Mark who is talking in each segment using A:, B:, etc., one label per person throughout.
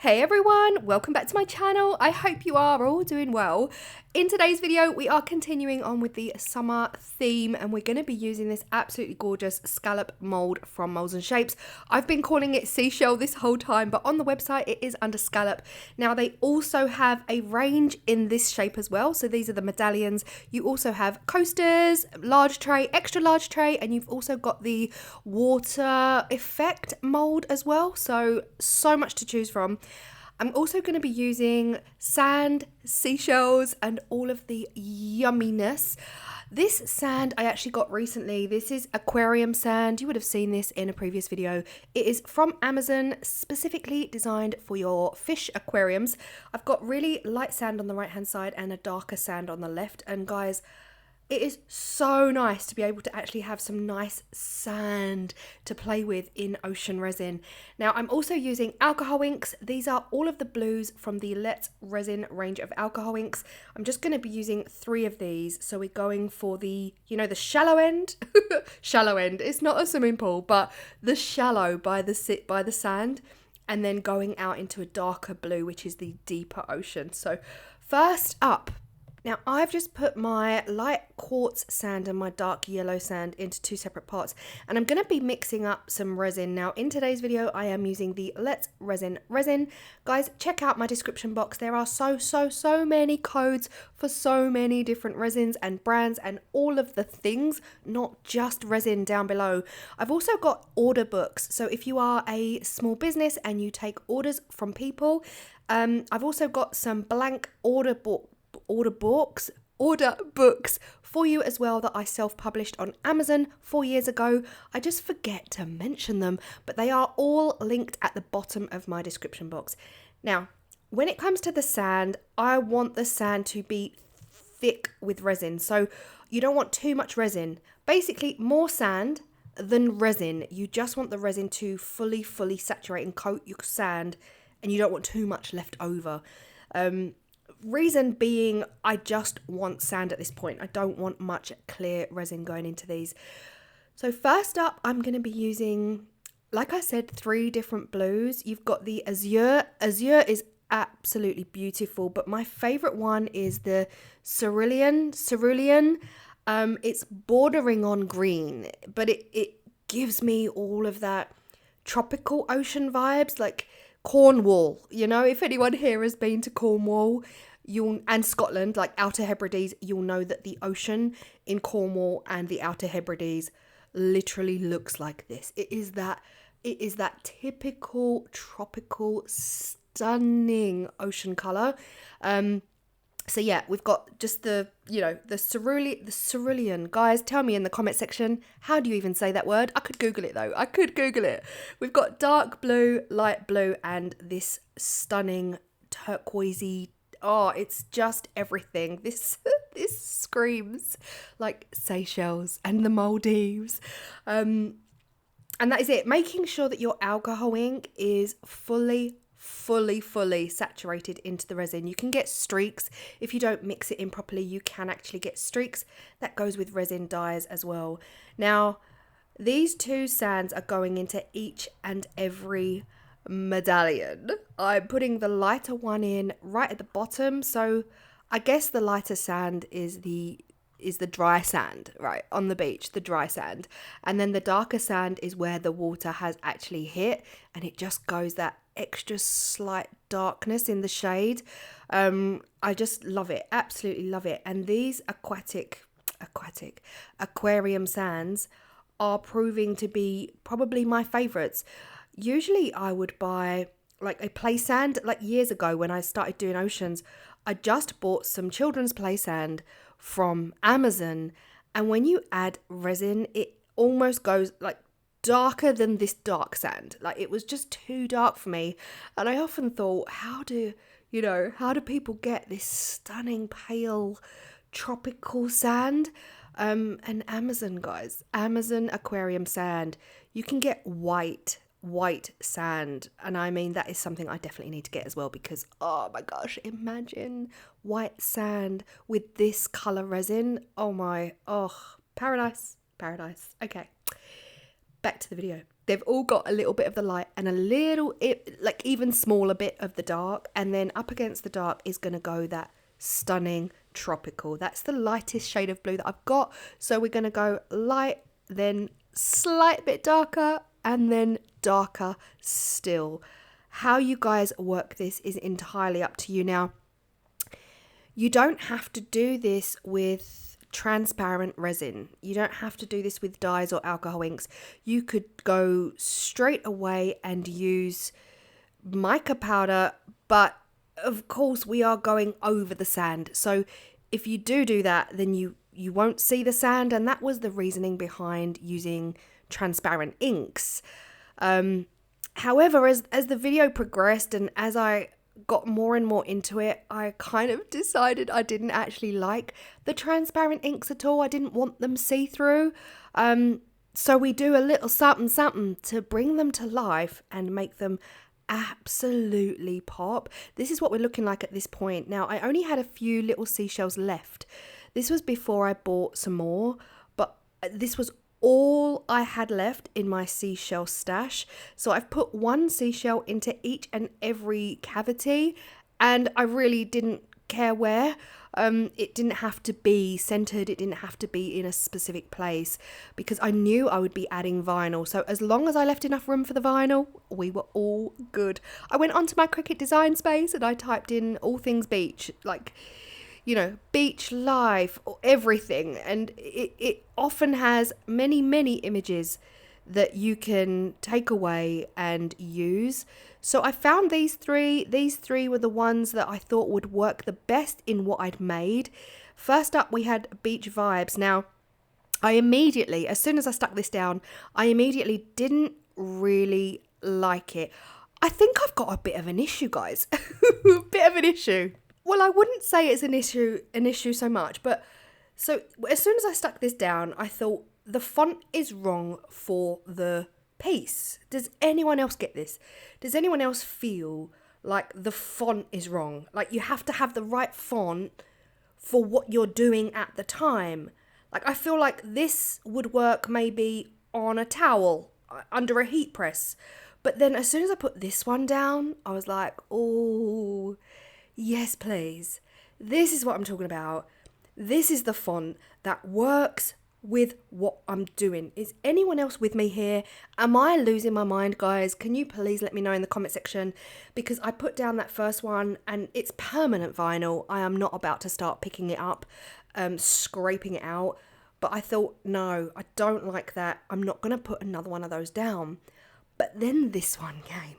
A: Hey everyone, welcome back to my channel. I hope you are all doing well. In today's video, we are continuing on with the summer theme and we're going to be using this absolutely gorgeous scallop mold from Molds and Shapes. I've been calling it seashell this whole time, but on the website it is under scallop. Now they also have a range in this shape as well. So these are the medallions. You also have coasters, large tray, extra large tray, and you've also got the water effect mold as well. So much to choose from. I'm also going to be using sand, seashells, and all of the yumminess. This sand I actually got recently. This is aquarium sand. You would have seen this in a previous video. It is from Amazon, specifically designed for your fish aquariums. I've got really light sand on the right hand side and a darker sand on the left. And guys, it is so nice to be able to actually have some nice sand to play with in ocean resin. Now I'm also using alcohol inks. These are all of the blues from the Let's Resin range of alcohol inks. I'm just going to be using 3 of these. So we're going for the, you know, the shallow end. Shallow end. It's not a swimming pool, but the shallow by the sand, and then going out into a darker blue, which is the deeper ocean. So first up, now I've just put my light quartz sand and my dark yellow sand into 2 separate pots, and I'm going to be mixing up some resin. Now in today's video I am using the Let's Resin resin. Guys, check out my description box. There are so many codes for so many different resins and brands and all of the things, not just resin, down below. I've also got order books, so if you are a small business and you take orders from people, I've also got some blank order books for you as well that I self-published on Amazon 4 years ago. I just forget to mention them, but they are all linked at the bottom of my description box. Now, when it comes to the sand, I want the sand to be thick with resin. So you don't want too much resin. Basically, more sand than resin. You just want the resin to fully saturate and coat your sand, and you don't want too much left over. Reason being, I just want sand at this point. I don't want much clear resin going into these. So first up, I'm going to be using, like I said, 3 different blues. You've got the azure. Azure is absolutely beautiful, but my favorite one is the cerulean. It's bordering on green, but it gives me all of that tropical ocean vibes, like Cornwall. You know, if anyone here has been to Cornwall and Scotland, like Outer Hebrides, you'll know that the ocean in Cornwall and the Outer Hebrides literally looks like this. It is that typical tropical stunning ocean color. So yeah, we've got just the cerulean. Guys, tell me in the comment section, how do you even say that word? I could Google it though. We've got dark blue, light blue, and this stunning turquoisey. Oh, it's just everything. This screams like Seychelles and the Maldives. And that is it. Making sure that your alcohol ink is fully saturated into the resin. You can get streaks if you don't mix it in properly. You can actually get streaks. That goes with resin dyes as well. Now these 2 sands are going into each and every medallion. I'm putting the lighter one in right at the bottom. So I guess the lighter sand is the dry sand, right, on the beach, the dry sand, and then the darker sand is where the water has actually hit, and it just goes that extra slight darkness in the shade. I just love it, absolutely love it. And these aquarium sands are proving to be probably my favorites. Usually I would buy like a play sand. Like years ago when I started doing oceans, I just bought some children's play sand from Amazon, and when you add resin, it almost goes like darker than this dark sand. Like it was just too dark for me, and I often thought, how do people get this stunning pale tropical sand? And Amazon, guys, Amazon aquarium sand, you can get white sand, and I mean that is something I definitely need to get as well, because oh my gosh, imagine white sand with this color resin. Paradise. Okay, back to the video. They've all got a little bit of the light and a little, like even smaller bit of the dark. And then up against the dark is going to go that stunning tropical. That's the lightest shade of blue that I've got. So we're going to go light, then slight bit darker, and then darker still. How you guys work this is entirely up to you. Now, you don't have to do this with transparent resin. You don't have to do this with dyes or alcohol inks. You could go straight away and use mica powder, but of course we are going over the sand. So if you do that, then you won't see the sand, and that was the reasoning behind using transparent inks. However, as the video progressed and as I got more and more into it, I kind of decided I didn't actually like the transparent inks at all. I didn't want them see-through. So we do a little something to bring them to life and make them absolutely pop. This is what we're looking like at this point. Now, I only had a few little seashells left. This was before I bought some more, but this was all I had left in my seashell stash. So I've put one seashell into each and every cavity, and I really didn't care where. It didn't have to be centered, it didn't have to be in a specific place, because I knew I would be adding vinyl. So as long as I left enough room for the vinyl, we were all good. I went onto my Cricut design space and I typed in all things beach, like, you know, beach life or everything, and it often has many images that you can take away and use. So I found these three were the ones that I thought would work the best in what I'd made. First up, we had beach vibes. Now, I immediately, as soon as I stuck this down, I immediately didn't really like it. I think I've got a bit of an issue, guys. A bit of an issue. Well, I wouldn't say it's an issue so much, but so as soon as I stuck this down, I thought the font is wrong for the piece. Does anyone else get this? Does anyone else feel like the font is wrong? Like you have to have the right font for what you're doing at the time. Like I feel like this would work maybe on a towel under a heat press. But then as soon as I put this one down, I was like, oh, yes, please. This is what I'm talking about. This is the font that works with what I'm doing. Is anyone else with me here? Am I losing my mind, guys? Can you please let me know in the comment section? Because I put down that first one and it's permanent vinyl. I am not about to start picking it up, scraping it out. But I thought, no, I don't like that. I'm not going to put another one of those down. But then this one came.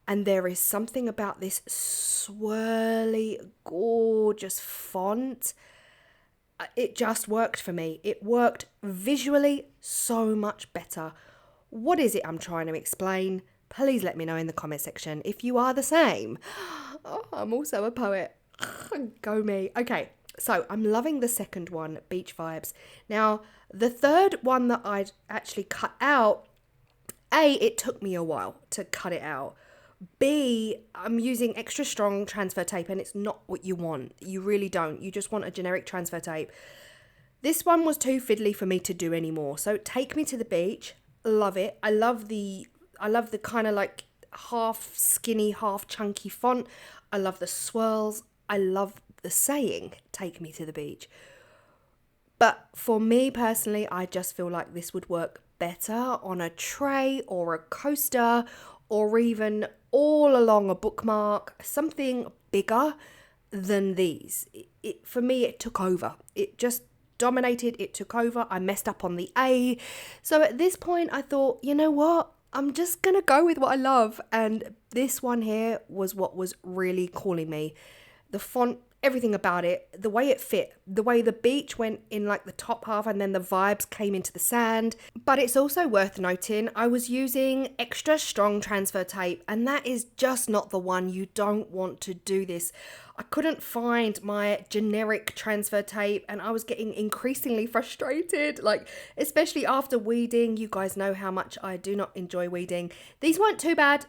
A: And there is something about this swirly, gorgeous font. It just worked for me. It worked visually so much better. What is it I'm trying to explain? Please let me know in the comment section if you are the same. Oh, I'm also a poet. Go me. Okay, so I'm loving the second one, Beach Vibes. Now, the third one that I'd actually cut out, it took me a while to cut it out. B, I'm using extra strong transfer tape and it's not what you want. You really don't. You just want a generic transfer tape. This one was too fiddly for me to do anymore. So Take Me to the Beach, love it. I love the kind of like half skinny, half chunky font. I love the swirls. I love the saying, Take Me to the Beach. But for me personally, I just feel like this would work better on a tray or a coaster, or even all along a bookmark, something bigger than these. For me, it took over. It just dominated, it took over. I messed up on the A. So at this point, I thought, you know what? I'm just going to go with what I love. And this one here was what was really calling me. The font, everything about it, the way it fit, the way the beach went in like the top half and then the vibes came into the sand. But it's also worth noting, I was using extra strong transfer tape and that is just not the one. You don't want to do this. I couldn't find my generic transfer tape and I was getting increasingly frustrated, like especially after weeding. You guys know how much I do not enjoy weeding. These weren't too bad.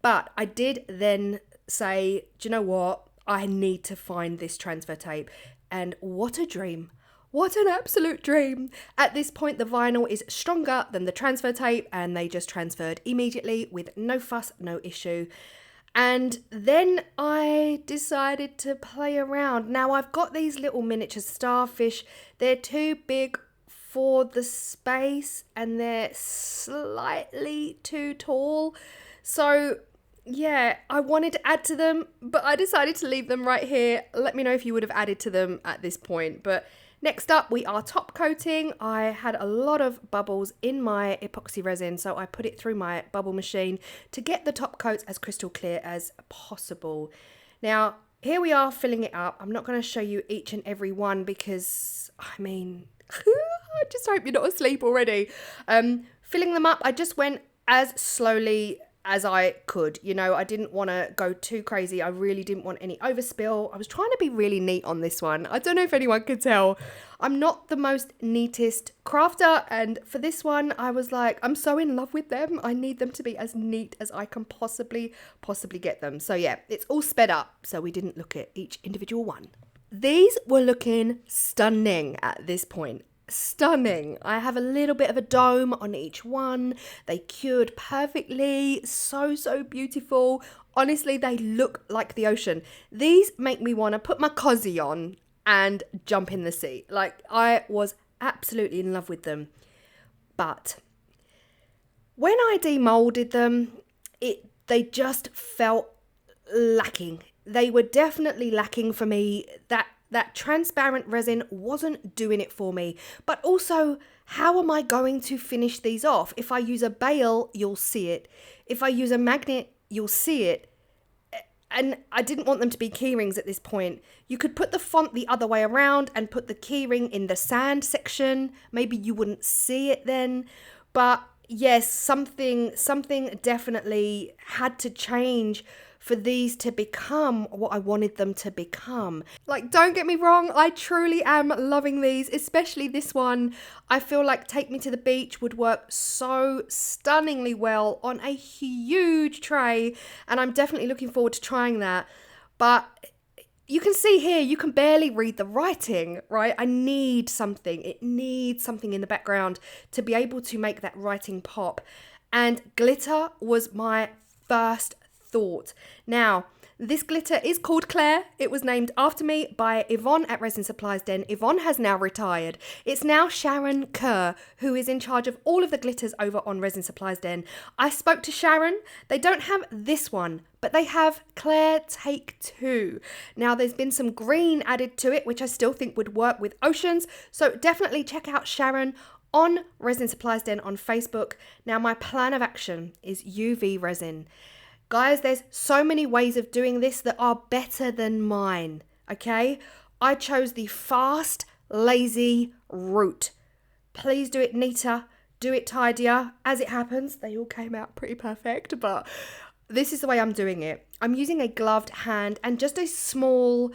A: But I did then say, do you know what? I need to find this transfer tape. And what a dream. What an absolute dream. At this point, the vinyl is stronger than the transfer tape and they just transferred immediately with no fuss, no issue. And then I decided to play around. Now I've got these little miniature starfish. They're too big for the space and they're slightly too tall. So yeah, I wanted to add to them, but I decided to leave them right here. Let me know if you would have added to them at this point. But next up, we are top coating. I had a lot of bubbles in my epoxy resin, so I put it through my bubble machine to get the top coats as crystal clear as possible. Now, here we are filling it up. I'm not going to show you each and every one because, I mean, I just hope you're not asleep already. Filling them up, I just went as slowly as I could. You know, I didn't want to go too crazy. I really didn't want any overspill. I was trying to be really neat on this one. I don't know if anyone could tell. I'm not the most neatest crafter, and for this one I was like, I'm so in love with them. I need them to be as neat as I can possibly get them. So yeah, it's all sped up, so we didn't look at each individual one. These were looking stunning at this point. Stunning. I have a little bit of a dome on each one. They cured perfectly. So beautiful. Honestly, they look like the ocean. These make me want to put my cozy on and jump in the sea. Like, I was absolutely in love with them. But when I demolded them, they just felt lacking. They were definitely lacking for me. That transparent resin wasn't doing it for me. But also, how am I going to finish these off? If I use a bail, you'll see it. If I use a magnet, you'll see it. And I didn't want them to be keyrings at this point. You could put the font the other way around and put the keyring in the sand section. Maybe you wouldn't see it then. But yes, something definitely had to change for these to become what I wanted them to become. Like, don't get me wrong, I truly am loving these, especially this one. I feel like Take Me to the Beach would work so stunningly well on a huge tray, and I'm definitely looking forward to trying that. But you can see here, you can barely read the writing, right? I need something. It needs something in the background to be able to make that writing pop. And glitter was my first thought. Now, this glitter is called Claire. It was named after me by Yvonne at Resin Supplies Den. Yvonne has now retired. It's now Sharon Kerr who is in charge of all of the glitters over on Resin Supplies Den. I spoke to Sharon. They don't have this one, but they have Claire Take 2. Now, there's been some green added to it, which I still think would work with oceans. So definitely check out Sharon on Resin Supplies Den on Facebook. Now, my plan of action is UV resin. Guys, there's so many ways of doing this that are better than mine, okay? I chose the fast, lazy route. Please do it neater, do it tidier. As it happens, they all came out pretty perfect, but this is the way I'm doing it. I'm using a gloved hand and just a small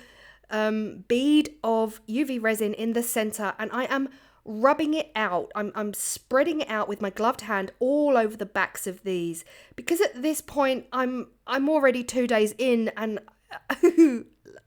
A: bead of UV resin in the center, and I am rubbing it out. I'm spreading it out with my gloved hand all over the backs of these, because at this point I'm already 2 days in, and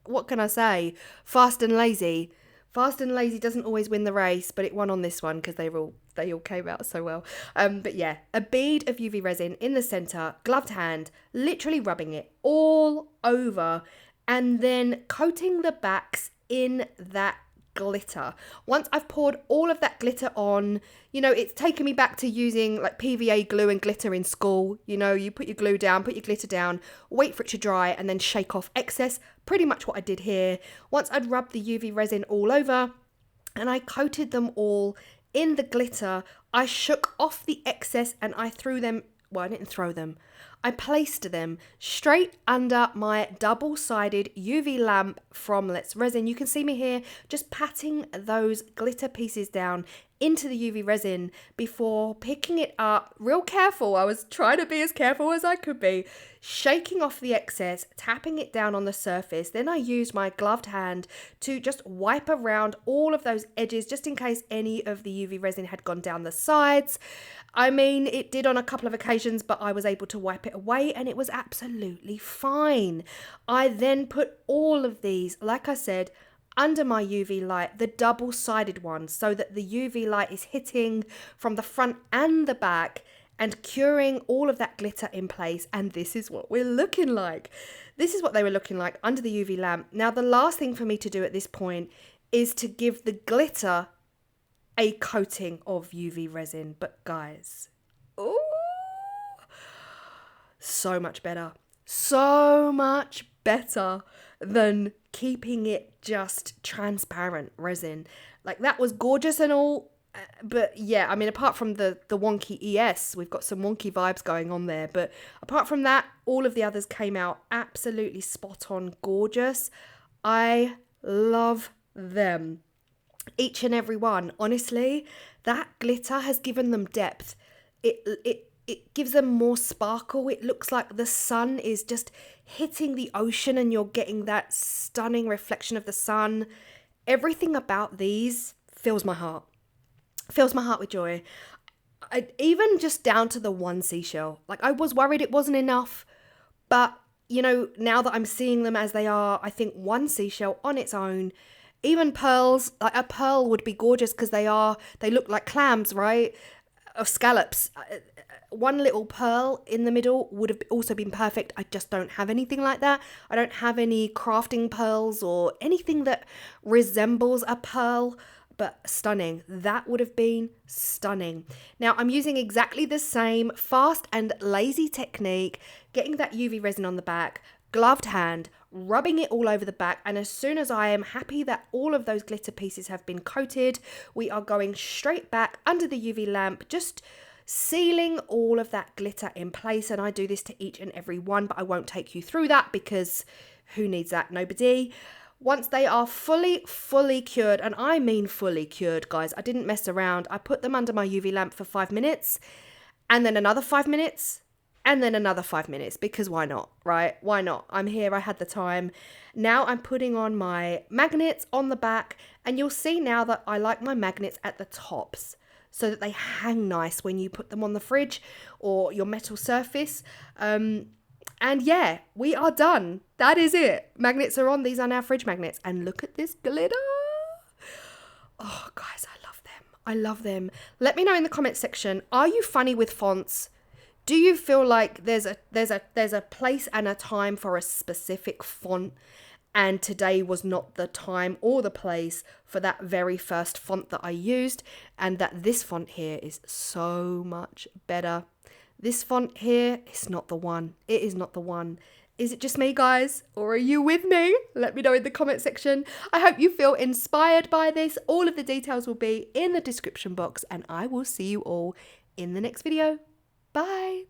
A: what can I say? Fast and lazy doesn't always win the race, but it won on this one because they all came out so well. But yeah, a bead of UV resin in the center, gloved hand, literally rubbing it all over, and then coating the backs in that glitter. Once I've poured all of that glitter on, you know, it's taken me back to using like PVA glue and glitter in school. You know, you put your glue down, put your glitter down, wait for it to dry, and then shake off excess. Pretty much what I did here. Once I'd rubbed the UV resin all over and I coated them all in the glitter, I shook off the excess and I threw them, well, I didn't throw them. I placed them straight under my double-sided UV lamp from Let's Resin. You can see me here just patting those glitter pieces down into the UV resin before picking it up real careful. I was trying to be as careful as I could be, shaking off the excess, tapping it down on the surface. Then I used my gloved hand to just wipe around all of those edges just in case any of the UV resin had gone down the sides. I mean, it did on a couple of occasions, but I was able to wipe it away and it was absolutely fine. I then put all of these, like I said, under my UV light, the double-sided one, so that the UV light is hitting from the front and the back and curing all of that glitter in place. And this is what we're looking like. This is what they were looking like under the UV lamp. Now, the last thing for me to do at this point is to give the glitter a coating of UV resin. But guys, ooh, so much better. So much better than keeping it just transparent resin. Like, that was gorgeous and all, but yeah, I mean, apart from the wonky ES, we've got some wonky vibes going on there, but apart from that, all of the others came out absolutely spot on gorgeous. I love them, each and every one. Honestly, that glitter has given them depth. It gives them more sparkle. It looks like the sun is just hitting the ocean and you're getting that stunning reflection of the sun. Everything about these fills my heart. Fills my heart with joy. Even just down to the one seashell. Like, I was worried it wasn't enough, but you know, now that I'm seeing them as they are, I think one seashell on its own, even pearls, like a pearl would be gorgeous because they look like clams, right? Or scallops. One little pearl in the middle would have also been perfect. I just don't have anything like that. I don't have any crafting pearls or anything that resembles a pearl, but stunning. That would have been stunning. Now, I'm using exactly the same fast and lazy technique, getting that UV resin on the back, gloved hand, rubbing it all over the back, and as soon as I am happy that all of those glitter pieces have been coated, we are going straight back under the UV lamp, just sealing all of that glitter in place. And I do this to each and every one, but I won't take you through that because who needs that? Nobody. Once they are fully cured, and I mean fully cured, guys, I didn't mess around. I put them under my UV lamp for 5 minutes, and then another 5 minutes, and then another 5 minutes, because why not, right? Why not? I'm here, I had the time. Now I'm putting on my magnets on the back, and you'll see now that I like my magnets at the tops, so that they hang nice when you put them on the fridge or your metal surface. And yeah, we are done. That is it. Magnets are on. These are now fridge magnets. And look at this glitter. Oh, guys, I love them. I love them. Let me know in the comment section, are you funny with fonts? Do you feel like there's a place and a time for a specific font, and today was not the time or the place for that very first font that I used, and that this font here is so much better? This font here is not the one. It is not the one. Is it just me, guys? Or are you with me? Let me know in the comment section. I hope you feel inspired by this. All of the details will be in the description box, and I will see you all in the next video. Bye.